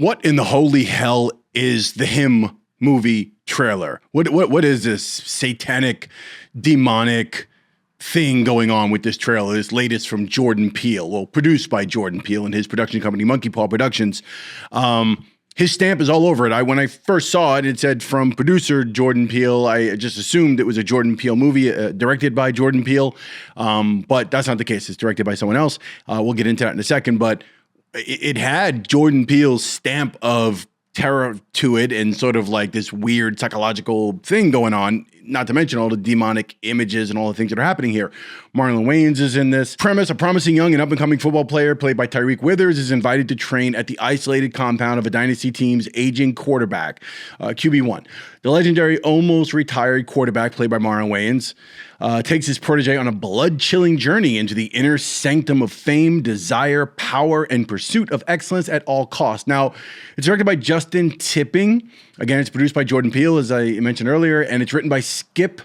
What in the holy hell is the Him movie trailer? What is this satanic, demonic thing going on with this trailer? This latest from Jordan Peele, well, produced by Jordan Peele and his production company, Monkey Paw Productions. His stamp is all over it. When I first saw it, it said from producer Jordan Peele. I just assumed it was a Jordan Peele movie directed by Jordan Peele, but that's not the case. It's directed by someone else. We'll get into that in a second, but it had Jordan Peele's stamp of terror to it and sort of like this weird psychological thing going on, not to mention all the demonic images and all the things that are happening here. Marlon Wayans is in this. Premise: a promising young and up-and-coming football player played by Tyreek Withers is invited to train at the isolated compound of a dynasty team's aging quarterback, QB1. The legendary almost retired quarterback played by Marlon Wayans takes his protege on a blood-chilling journey into the inner sanctum of fame, desire, power, and pursuit of excellence at all costs. Now, it's directed by Justin Tipping. Again, it's produced by Jordan Peele, as I mentioned earlier, and it's written by Skip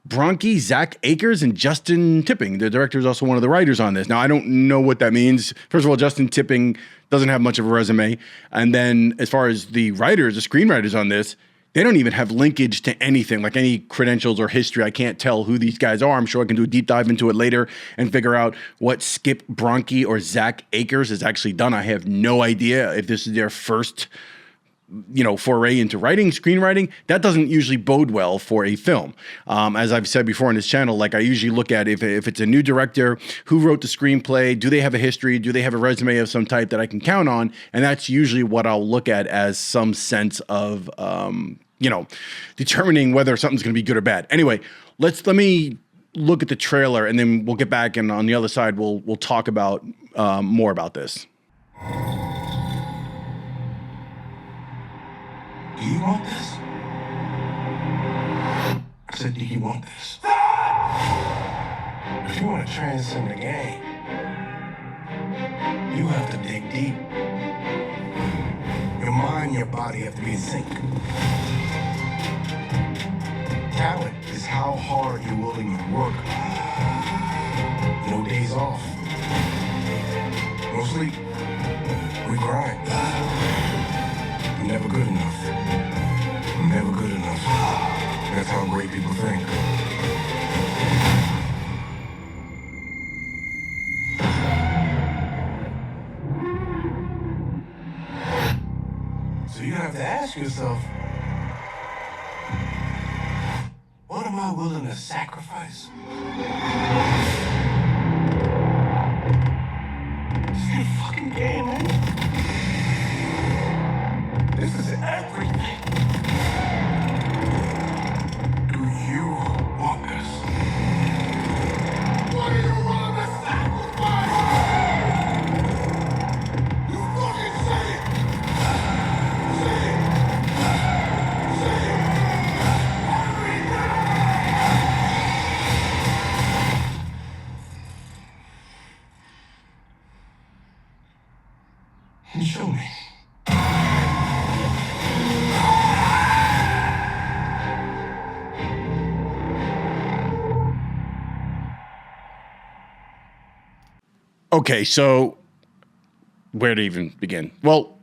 Bronke, Zach Akers, and Justin Tipping. The director is also one of the writers on this. Now, I don't know what that means. First of all, Justin Tipping doesn't have much of a resume. And then as far as the writers, the screenwriters on this, they don't even have linkage to anything, like any credentials or history. I can't tell who these guys are. I'm sure I can do a deep dive into it later and figure out what Skip Bronke or Zach Akers has actually done. I have no idea if this is their first foray into writing, screenwriting. That doesn't usually bode well for a film. As I've said before on this channel, like I usually look at if it's a new director, who wrote the screenplay, do they have a history, do they have a resume of some type that I can count on? And that's usually what I'll look at as some sense of, determining whether something's going to be good or bad. Anyway, let me look at the trailer and then we'll get back, and on the other side, we'll talk about more about this. Do you want this? I said, do you want this? If you want to transcend the game, you have to dig deep. Your mind, your body have to be in sync. Talent is how hard you're willing to work. No days off. No sleep. We grind. I'm never good enough. I'm never good enough. That's how great people think. So you have to ask yourself, what am I willing to sacrifice? This is a fucking game, man. This is everything. Do you want this? What are you willing to sacrifice? You fucking say it! Say it! Say it! Everything! And show me. Okay, so where to even begin? Well,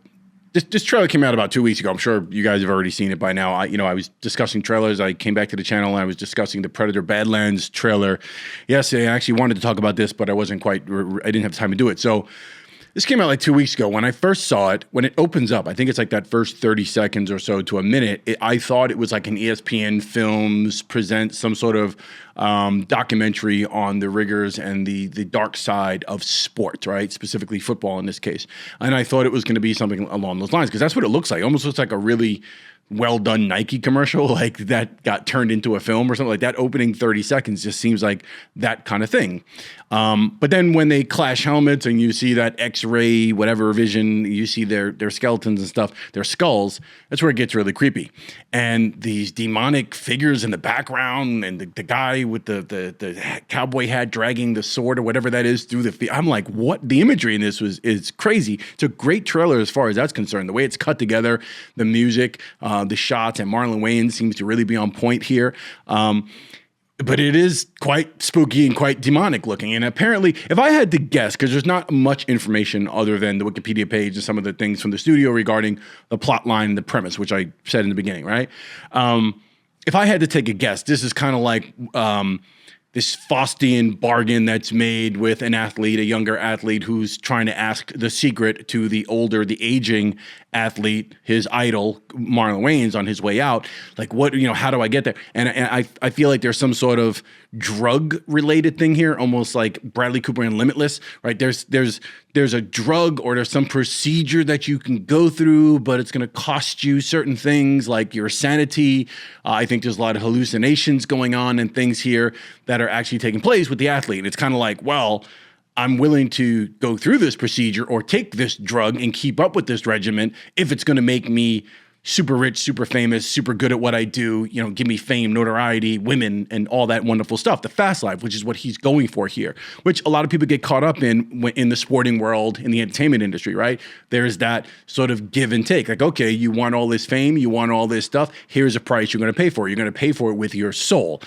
this trailer came out about 2 weeks ago. I'm sure you guys have already seen it by now. I was discussing trailers. I came back to the channel and I was discussing the Predator Badlands trailer. Yes, I actually wanted to talk about this, but I didn't have time to do it. So this came out like 2 weeks ago. When I first saw it, when it opens up, I think it's like that first 30 seconds or so to a minute, I thought it was like an ESPN Films present some sort of documentary on the rigors and the dark side of sports, right? Specifically football in this case. And I thought it was going to be something along those lines because that's what it looks like. It almost looks like a really well-done Nike commercial, like that got turned into a film or something like that. Opening 30 seconds just seems like that kind of thing. But then when they clash helmets and you see that X-ray, whatever vision, you see their skeletons and stuff, their skulls, that's where it gets really creepy. And these demonic figures in the background and the guy with the cowboy hat dragging the sword or whatever that is through the I'm like, what? The imagery in this is crazy. It's a great trailer as far as that's concerned. The way it's cut together, the music, the shots, and Marlon Wayans seems to really be on point here. but it is quite spooky and quite demonic looking. And apparently, if I had to guess, because there's not much information other than the Wikipedia page and some of the things from the studio regarding the plot line and the premise, which I said in the beginning, right? If I had to take a guess, this is kind of like this Faustian bargain that's made with an athlete, a younger athlete who's trying to ask the secret to the aging athlete, his idol, Marlon Wayans, on his way out. Like, what, how do I get there? And I feel like there's some sort of drug related thing here, almost like Bradley Cooper in Limitless, right? There's a drug or there's some procedure that you can go through, but it's going to cost you certain things like your sanity. I think there's a lot of hallucinations going on and things here that are actually taking place with the athlete. And it's kind of like, well, I'm willing to go through this procedure or take this drug and keep up with this regimen if it's going to make me super rich, super famous, super good at what I do, give me fame, notoriety, women, and all that wonderful stuff. The fast life, which is what he's going for here, which a lot of people get caught up in the sporting world, in the entertainment industry, right? There's that sort of give and take. Like, okay, you want all this fame, you want all this stuff, here's a price you're going to pay for it. You're going to pay for it with your soul.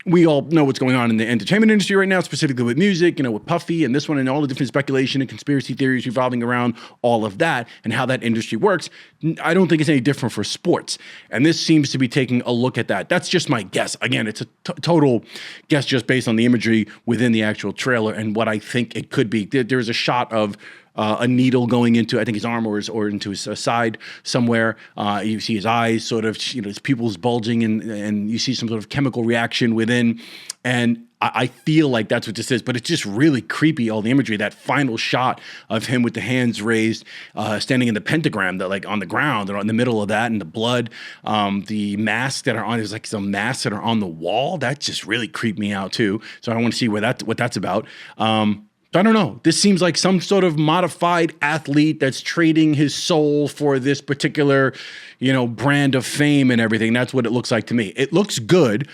We all know what's going on in the entertainment industry right now, specifically with music, with Puffy and this one and all the different speculation and conspiracy theories revolving around all of that and how that industry works. I don't think it's any different for sports. And this seems to be taking a look at that. That's just my guess. Again, it's a total guess just based on the imagery within the actual trailer and what I think it could be. There's a shot of a needle going into, I think, his arm or into his side somewhere. You see his eyes sort of, his pupils bulging and you see some sort of chemical reaction within. And I feel like that's what this is, but it's just really creepy, all the imagery. That final shot of him with the hands raised, standing in the pentagram, that like on the ground, or in the middle of that, and the blood, the masks that are on, there's like some masks that are on the wall. That just really creeped me out too. So I want to see what that's about. I don't know. This seems like some sort of modified athlete that's trading his soul for this particular, brand of fame and everything. That's what it looks like to me. It looks good.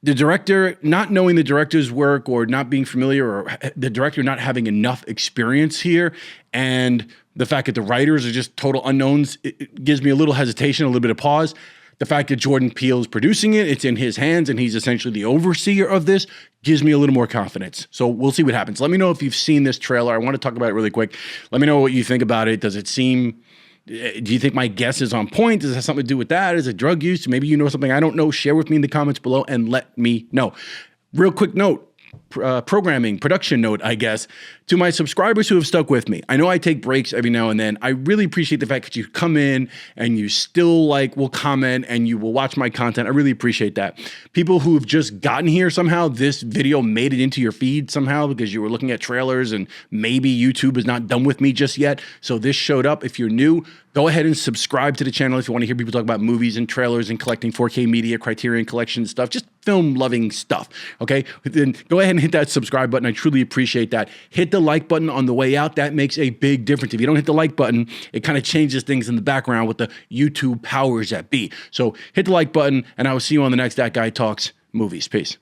The director, not knowing the director's work or not being familiar, or the director not having enough experience here, and the fact that the writers are just total unknowns, it gives me a little hesitation, a little bit of pause. The fact that Jordan Peele is producing it, it's in his hands, and he's essentially the overseer of this, gives me a little more confidence. So we'll see what happens. Let me know if you've seen this trailer. I want to talk about it really quick. Let me know what you think about it. Do you think my guess is on point? Does it have something to do with that? Is it drug use? Maybe you know something I don't know. Share with me in the comments below and let me know. Real quick note. Production note, I guess, to my subscribers who have stuck with me. I know I take breaks every now and then. I really appreciate the fact that you come in and you still will comment and you will watch my content. I really appreciate that. People who have just gotten here somehow, this video made it into your feed somehow because you were looking at trailers and maybe YouTube is not done with me just yet. So this showed up. If you're new, go ahead and subscribe to the channel if you want to hear people talk about movies and trailers and collecting 4K media, Criterion Collection stuff, just film-loving stuff, okay? Then go ahead and hit that subscribe button. I truly appreciate that. Hit the like button on the way out. That makes a big difference. If you don't hit the like button, it kind of changes things in the background with the YouTube powers that be. So hit the like button, and I will see you on the next That Guy Talks Movies. Peace.